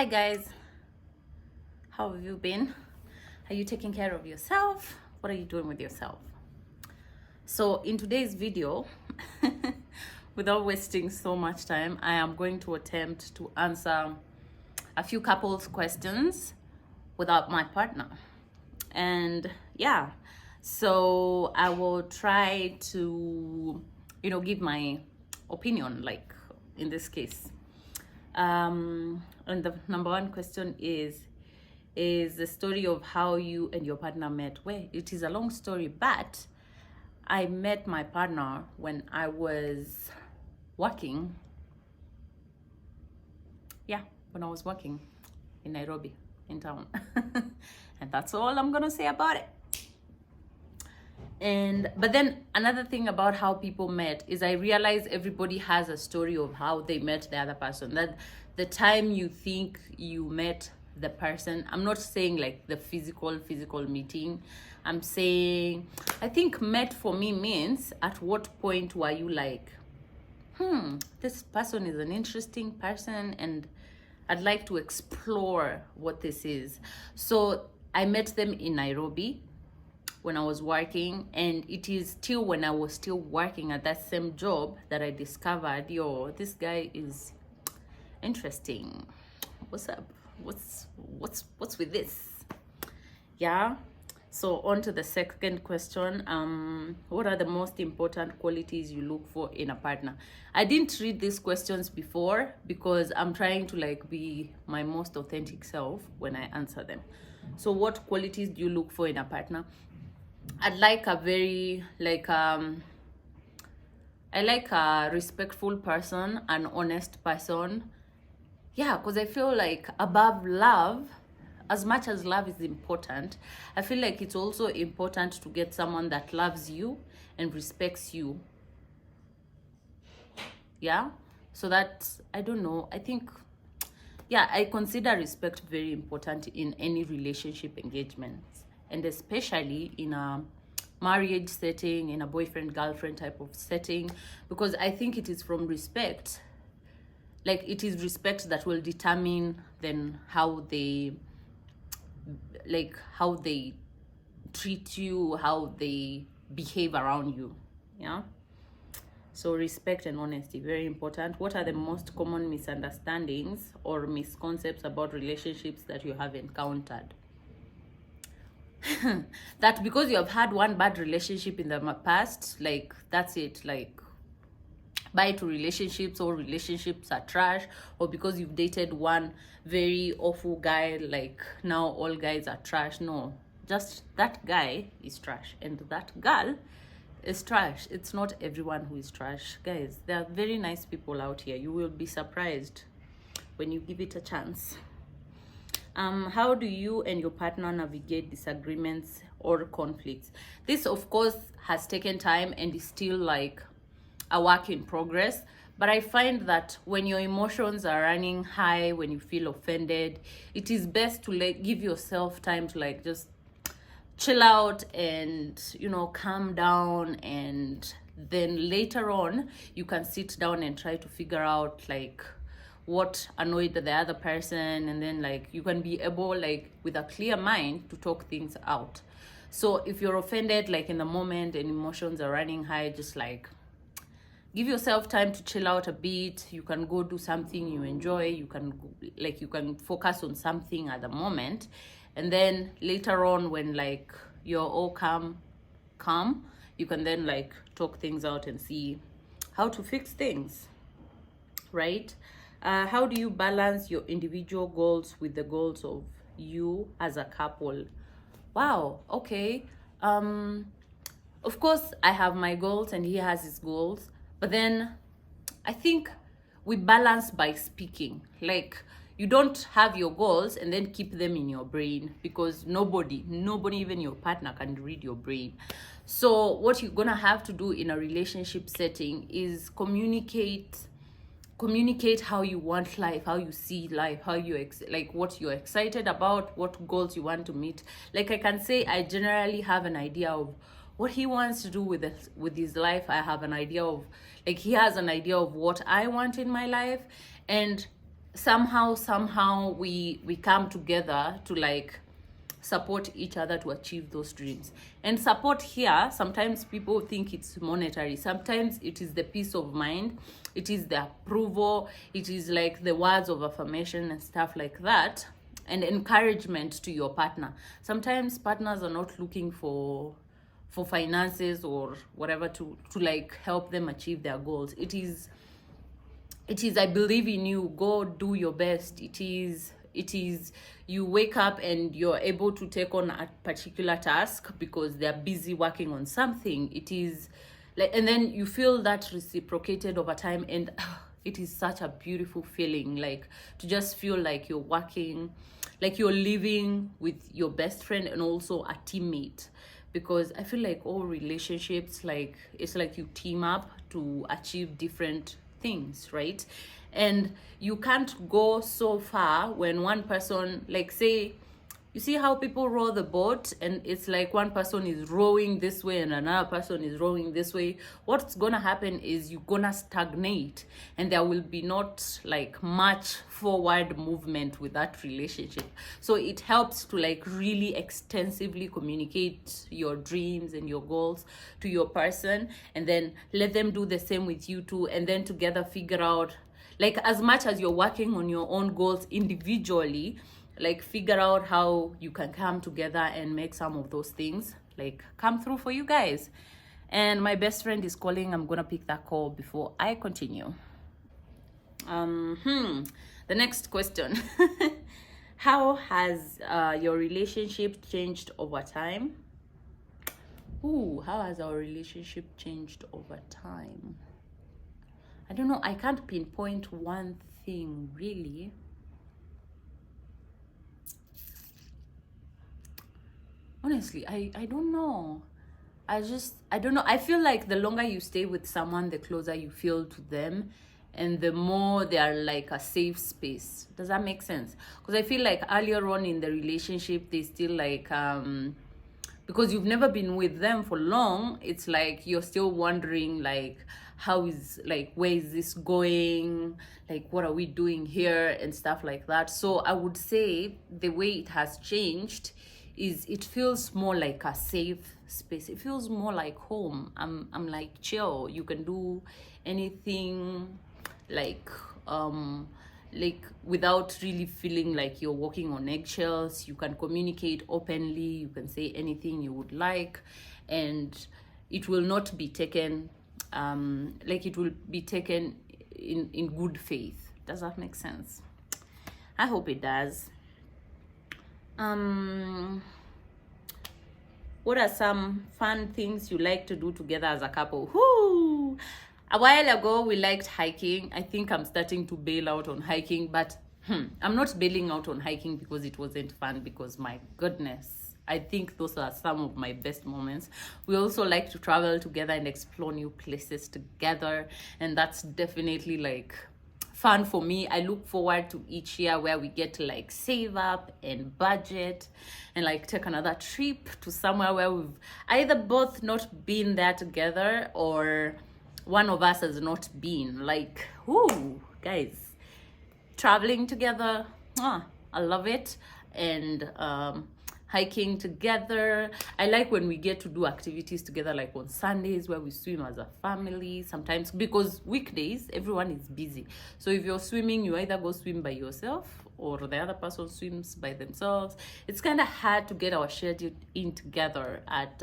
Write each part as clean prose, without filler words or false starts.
Hi guys, how have you been? Are you taking care of yourself? What are you doing with yourself? So in today's video, without wasting so much time, I am going to attempt to answer a few couples questions without my partner. And yeah, so I will try to, give my opinion, like in this case. And the number one question is the story of how you and your partner met. Well, it is a long story, but I met my partner when I was working. Yeah, when I was working in Nairobi, in town. And that's all I'm gonna say about it. But then another thing about how people met is I realize everybody has a story of how they met the other person. That the time you think you met the person, I'm not saying like the physical meeting. I'm saying, I think met for me means at what point were you like, this person is an interesting person and I'd like to explore what this is. So I met them in Nairobi when I was working, and it is still when I was still working at that same job that I discovered, this guy is interesting. What's up? What's with this? Yeah. So on to the second question. What are the most important qualities you look for in a partner? I didn't read these questions before because I'm trying to like be my most authentic self when I answer them. So what qualities do you look for in a partner? I'd like a very I like a respectful person, an honest person. Yeah, because I feel like above love, as much as love is important, I feel like it's also important to get someone that loves you and respects you. Yeah, so that, I don't know, I think, yeah, I consider respect very important in any relationship engagement, and especially in a marriage setting, in a boyfriend girlfriend type of setting, because I think it is from respect, like it is respect that will determine then how they treat you, how they behave around you. Yeah, so respect and honesty, very important. What are the most common misunderstandings or misconceptions about relationships that you have encountered? That because you have had one bad relationship in the past, like that's it, like bye to relationships, or relationships are trash, or because you've dated one very awful guy, like now all guys are trash. No, just that guy is trash and that girl is trash. It's not everyone who is trash, guys. There are very nice people out here. You will be surprised when you give it a chance. How do you and your partner navigate disagreements or conflicts? This, of course, has taken time and is still like a work in progress. But I find that when your emotions are running high, when you feel offended, it is best to give yourself time to like just chill out and, calm down. And then later on, you can sit down and try to figure out like what annoyed the other person, and then like you can be able, like with a clear mind, to talk things out. So if you're offended like in the moment and emotions are running high, just like give yourself time to chill out a bit. You can go do something you enjoy. You can focus on something at the moment, and then later on when like you're all calm, you can then like talk things out and see how to fix things, right? How do you balance your individual goals with the goals of you as a couple? Wow, okay. Of course, I have my goals and he has his goals, but then I think we balance by speaking. Like, you don't have your goals and then keep them in your brain, because nobody, even your partner, can read your brain. So what you're gonna have to do in a relationship setting is communicate how you want life, how you see life, how you like what you're excited about, what goals you want to meet. Like I can say I generally have an idea of what he wants to do with his life. I have an idea of, like, he has an idea of what I want in my life, and somehow we come together to like support each other to achieve those dreams. And support here, sometimes people think it's monetary, sometimes it is the peace of mind, it is the approval, it is like the words of affirmation and stuff like that, and encouragement to your partner. Sometimes partners are not looking for finances or whatever to like help them achieve their goals. It is I believe in you, go do your best. It is you wake up and you're able to take on a particular task because they're busy working on something. It is like, and then you feel that reciprocated over time, and it is such a beautiful feeling, like to just feel like you're working, like you're living with your best friend and also a teammate. Because I feel like all relationships, like it's like you team up to achieve different things, right? And you can't go so far when one person, like say, you see how people row the boat and it's like one person is rowing this way and another person is rowing this way. What's gonna happen is you're gonna stagnate and there will be not like much forward movement with that relationship. So it helps to like really extensively communicate your dreams and your goals to your person, and then let them do the same with you too, and then together figure out, like as much as you're working on your own goals individually, like figure out how you can come together and make some of those things like come through for you guys. And my best friend is calling. I'm gonna pick that call before I continue. The next question. How has your relationship changed over time? How has our relationship changed over time? I don't know, I can't pinpoint one thing really. Honestly, I don't know. I don't know. I feel like the longer you stay with someone, the closer you feel to them, and the more they are like a safe space. Does that make sense? Because I feel like earlier on in the relationship, they still like because you've never been with them for long, it's like you're still wondering like how is, like, where is this going, like what are we doing here and stuff like that. So I would say the way it has changed is it feels more like a safe space. It feels more like home. I'm like chill, you can do anything, like without really feeling like you're walking on eggshells. You can communicate openly, you can say anything you would like, and it will not be taken like it will be taken in good faith. Does that make sense? I hope it does. What are some fun things you like to do together as a couple? A while ago we liked hiking. I think I'm starting to bail out on hiking, but I'm not bailing out on hiking because it wasn't fun, because my goodness, I think those are some of my best moments. We also like to travel together and explore new places together, and that's definitely like fun for me. I look forward to each year where we get to like save up and budget and like take another trip to somewhere where we've either both not been there together or one of us has not been. Like, guys, traveling together, I love it. And hiking together, I like when we get to do activities together, like on Sundays where we swim as a family. Sometimes, because weekdays everyone is busy, so if you're swimming, you either go swim by yourself or the other person swims by themselves. It's kind of hard to get our schedule in together at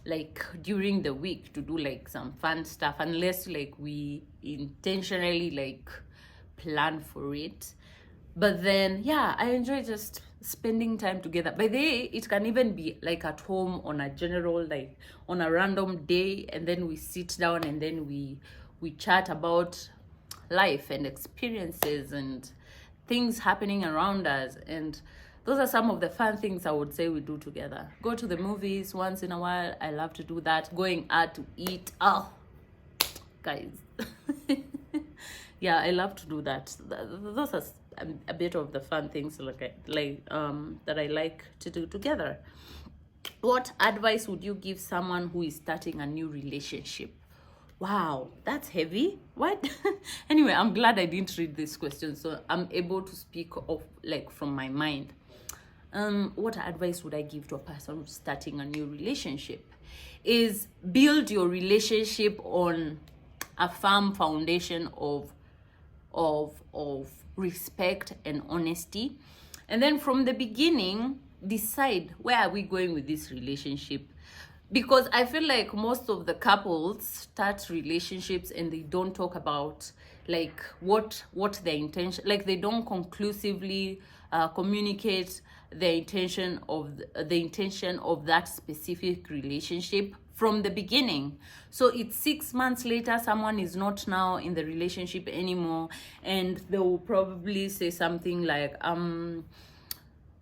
like during the week to do like some fun stuff, unless like we intentionally like plan for it. But then yeah, I enjoy just spending time together. By the way, it can even be like at home on a general, like on a random day, and then we sit down and then we chat about life and experiences and things happening around us. And those are some of the fun things I would say we do together. Go to the movies once in a while. I love to do that. Going out to eat, guys. Yeah, I love to do that. Those are a bit of the fun things that I like to do together. What advice would you give someone who is starting a new relationship? Wow, that's heavy. What? Anyway, I'm glad I didn't read this question, so I'm able to speak of like from my mind. What advice would I give to a person starting a new relationship? Is build your relationship on a firm foundation of respect and honesty, and then from the beginning decide where are we going with this relationship, because I feel like most of the couples start relationships and they don't talk about like what their intention, like they don't conclusively communicate the intention of that specific relationship from the beginning. So it's 6 months later, someone is not now in the relationship anymore, and they will probably say something like,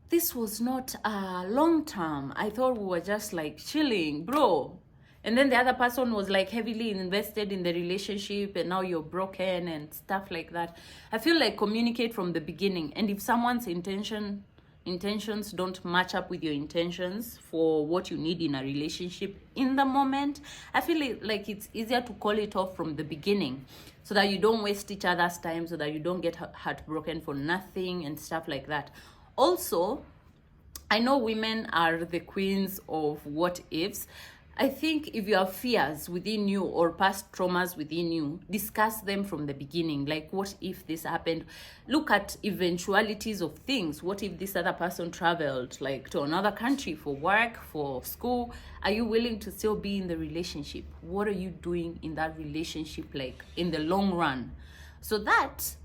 this was not a long term. I thought we were just like chilling, bro. And then the other person was like heavily invested in the relationship, and now you're broken and stuff like that. I feel like communicate from the beginning. And if someone's intentions don't match up with your intentions for what you need in a relationship in the moment, I feel like it's easier to call it off from the beginning, so that you don't waste each other's time, so that you don't get heartbroken for nothing and stuff like that. Also, I know women are the queens of what ifs. I think if you have fears within you or past traumas within you, discuss them from the beginning. Like, what if this happened? Look at eventualities of things. What if this other person traveled like to another country for work, for school? Are you willing to still be in the relationship? What are you doing in that relationship, like in the long run? So that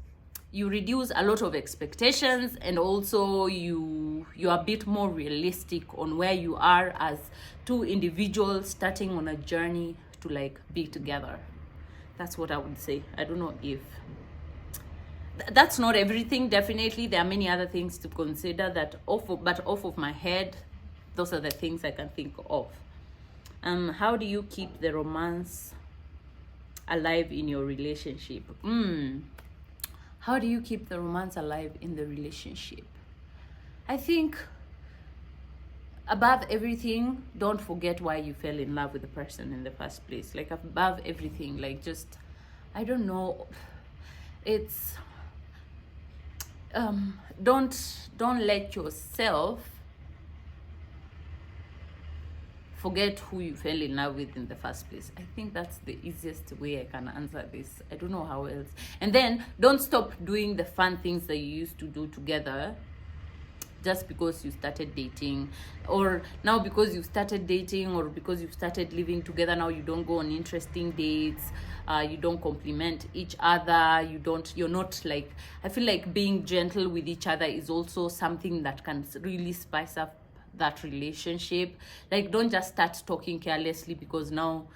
you reduce a lot of expectations, and also you're a bit more realistic on where you are as two individuals starting on a journey to like be together. That's what I would say. I don't know if that's not everything. Definitely there are many other things to consider that but off of my head, those are the things I can think of. How do you keep the romance alive in your relationship? How do you keep the romance alive in the relationship? I think above everything, don't forget why you fell in love with the person in the first place. Like above everything, like just, I don't know, it's don't let yourself forget who you fell in love with in the first place. I think that's the easiest way I can answer this. I don't know how else. And then don't stop doing the fun things that you used to do together just because you started dating, or now because you started dating, or because you started living together, now you don't go on interesting dates, you don't compliment each other, you're not like, I feel like being gentle with each other is also something that can really spice up that relationship. Like, don't just start talking carelessly because now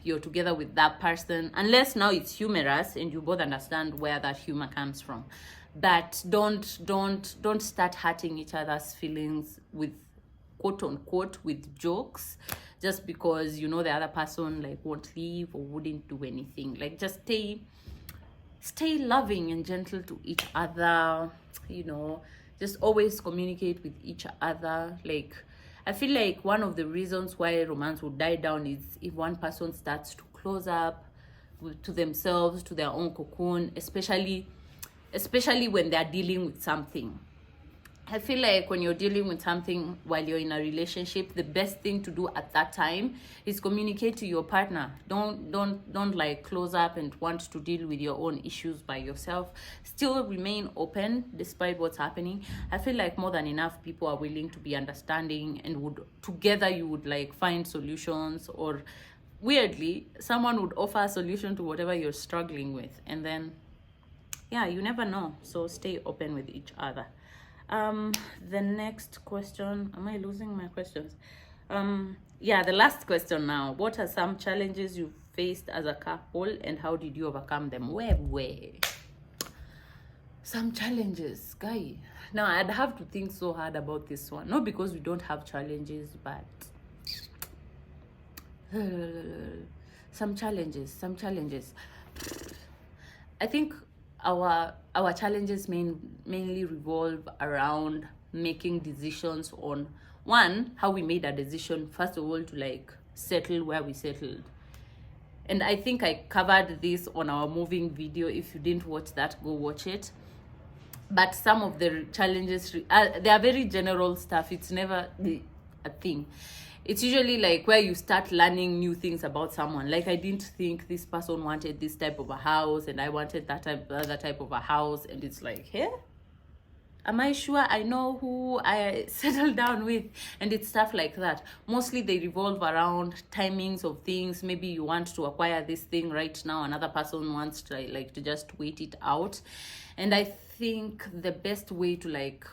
you're together with that person, unless now it's humorous and you both understand where that humor comes from. But don't start hurting each other's feelings with quote unquote with jokes, just because you know the other person like won't leave or wouldn't do anything. Like, just stay loving and gentle to each other, you know. Just always communicate with each other. Like, I feel like one of the reasons why romance will die down is if one person starts to close up to themselves, to their own cocoon, especially when they're dealing with something. I feel like when you're dealing with something while you're in a relationship, the best thing to do at that time is communicate to your partner. Don't like close up and want to deal with your own issues by yourself. Still remain open despite what's happening. I feel like more than enough people are willing to be understanding, and would together you would like find solutions, or weirdly someone would offer a solution to whatever you're struggling with. And then yeah, you never know. So stay open with each other. The next question, am I losing my questions? Yeah, the last question now. What are some challenges you faced as a couple, and how did you overcome them? Where some challenges, guy. Now I'd have to think so hard about this one. Not because we don't have challenges, but some challenges. I think our challenges mainly revolve around making decisions on, one, how we made a decision first of all to like settle where we settled, And I think I covered this on our moving video. If you didn't watch that, go watch it. But some of the challenges, they are very general stuff. It's never a thing. It's usually like where you start learning new things about someone. Like, I didn't think this person wanted this type of a house, and I wanted other type of a house. And it's like, hey, am I sure I know who I settle down with? And it's stuff like that. Mostly they revolve around timings of things. Maybe you want to acquire this thing right now, another person wants to like to just wait it out. And I think the best way to like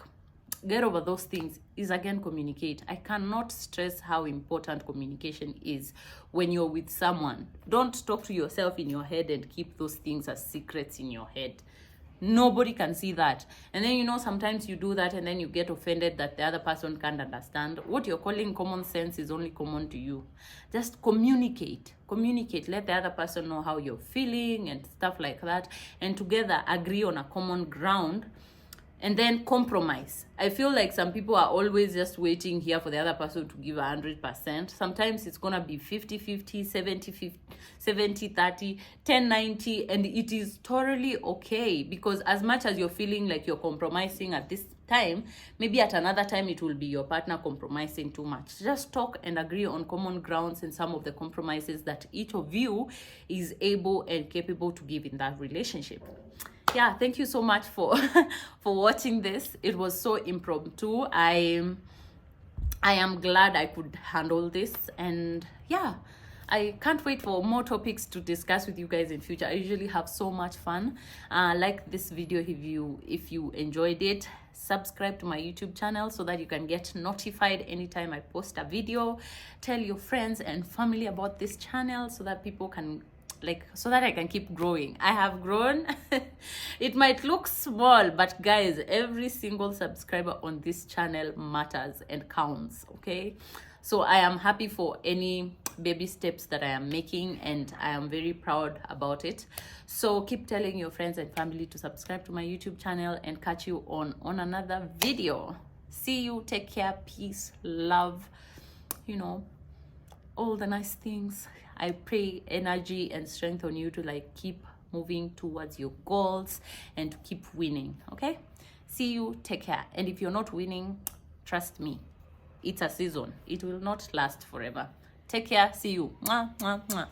get over those things is, again, communicate. I cannot stress how important communication is when you're with someone. Don't talk to yourself in your head and keep those things as secrets in your head. Nobody can see that. And then, you know, sometimes you do that and then you get offended that the other person can't understand. What you're calling common sense is only common to you. Just communicate. Let the other person know how you're feeling and stuff like that, and together agree on a common ground. And then compromise. I feel like some people are always just waiting here for the other person to give 100%. Sometimes it's gonna be 50-50, 70-30, 10-90, and it is totally okay, because as much as you're feeling like you're compromising at this time, maybe at another time it will be your partner compromising too much. Just talk and agree on common grounds and some of the compromises that each of you is able and capable to give in that relationship. Yeah, thank you so much for for watching this. It was so impromptu. I am glad I could handle this, and yeah, I can't wait for more topics to discuss with you guys in future. I usually have so much fun. Like this video if you enjoyed it. Subscribe to my YouTube channel so that you can get notified anytime I post a video. Tell your friends and family about this channel so that people can so that I can keep growing. I have grown. It might look small, but guys, every single subscriber on this channel matters and counts, okay? So I am happy for any baby steps that I am making, and I am very proud about it. So keep telling your friends and family to subscribe to my YouTube channel, and catch you on another video. See you, take care, peace, love, you know, all the nice things. I pray energy and strength on you to like keep moving towards your goals and to keep winning, okay? See you, take care. And if you're not winning, trust me, it's a season. It will not last forever. Take care. See you. Mwah, mwah, mwah.